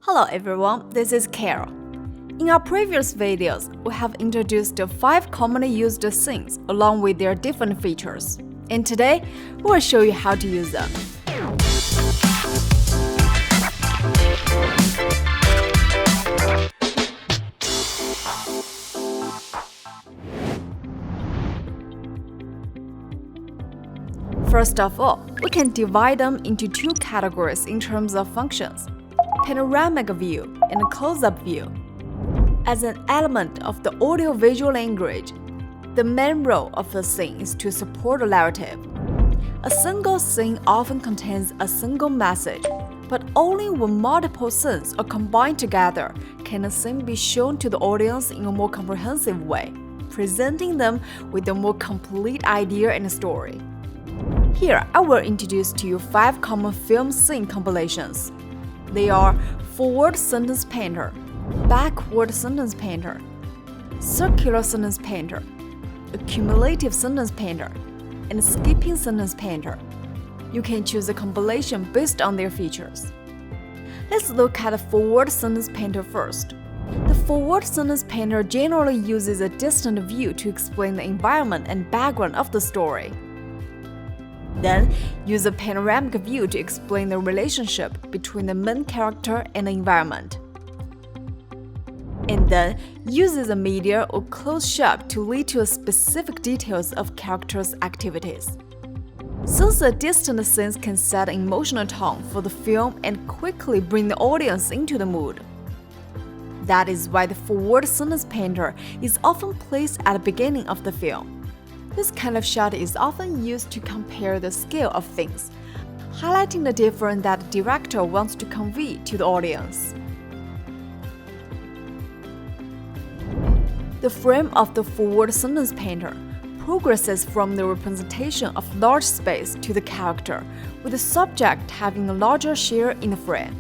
Hello everyone, this is Carol. In our previous videos, we have introduced the 5 commonly used scenes along with their different features. And today, we will show you how to use them. First of all, we can divide them into 2 categories in terms of functions: panoramic view and close-up view. As an element of the audio-visual language, the main role of a scene is to support a narrative. A single scene often contains a single message, but only when multiple scenes are combined together can a scene be shown to the audience in a more comprehensive way, presenting them with a more complete idea and story. Here, I will introduce to you 5 common film scene compilations. They are forward sentence painter, backward sentence painter, circular sentence painter, accumulative sentence painter, and skipping sentence painter. You can choose a compilation based on their features. Let's look at the forward sentence painter first. The forward sentence painter generally uses a distant view to explain the environment and background of the story. Then, use a panoramic view to explain the relationship between the main character and the environment. And then, uses a media or close-up to lead to specific details of characters' activities. Since the distant scenes can set an emotional tone for the film and quickly bring the audience into the mood. That is why the forward sentence painter is often placed at the beginning of the film. This kind of shot is often used to compare the scale of things, highlighting the difference that the director wants to convey to the audience. The frame of the forward sentence painter progresses from the representation of large space to the character, with the subject having a larger share in the frame.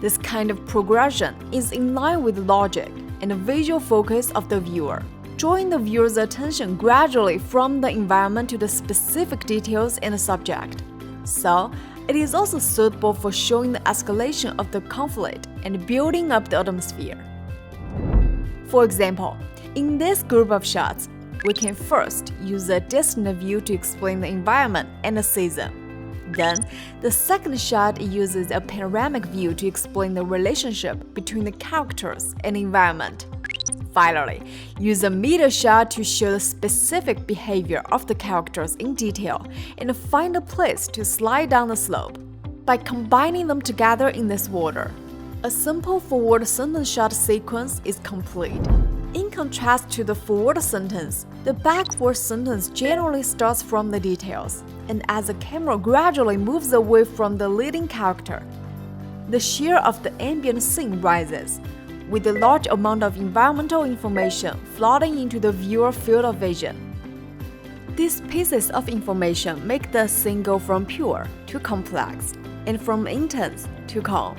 This kind of progression is in line with logic and the visual focus of the viewer, drawing the viewer's attention gradually from the environment to the specific details in the subject. So, it is also suitable for showing the escalation of the conflict and building up the atmosphere. For example, in this group of shots, we can first use a distant view to explain the environment and the season. Then, the second shot uses a panoramic view to explain the relationship between the characters and the environment. Finally, use a media shot to show the specific behavior of the characters in detail and find a place to slide down the slope. By combining them together in this order, a simple forward sentence shot sequence is complete. In contrast to the forward sentence, the backward sentence generally starts from the details, and as the camera gradually moves away from the leading character, the share of the ambient scene rises, with a large amount of environmental information flooding into the viewer's field of vision. These pieces of information make the scene go from pure to complex, and from intense to calm.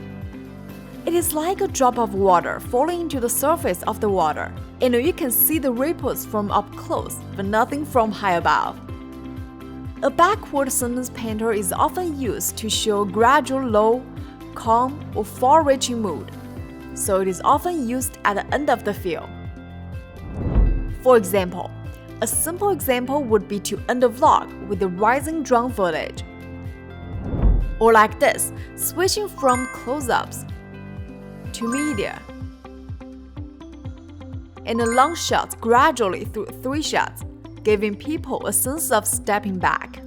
It is like a drop of water falling into the surface of the water, and you can see the ripples from up close, but nothing from high above. A backward sentence painter is often used to show a gradual low, calm, or far-reaching mood, so it is often used at the end of the film. For example, a simple example would be to end a vlog with the rising drone footage. Or like this, switching from close-ups to media, and the long shots gradually through 3 shots, giving people a sense of stepping back.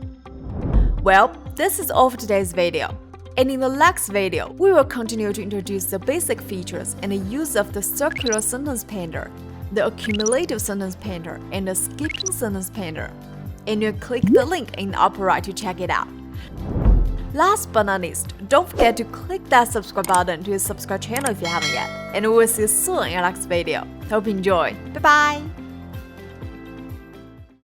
Well, this is all for today's video. And in the next video, we will continue to introduce the basic features and the use of the circular sentence painter, the accumulative sentence painter, and the skipping sentence painter. And you click the link in the upper right to check it out. Last but not least, don't forget to click that subscribe button to subscribe channel if you haven't yet. And we will see you soon in our next video. Hope you enjoy. Bye bye!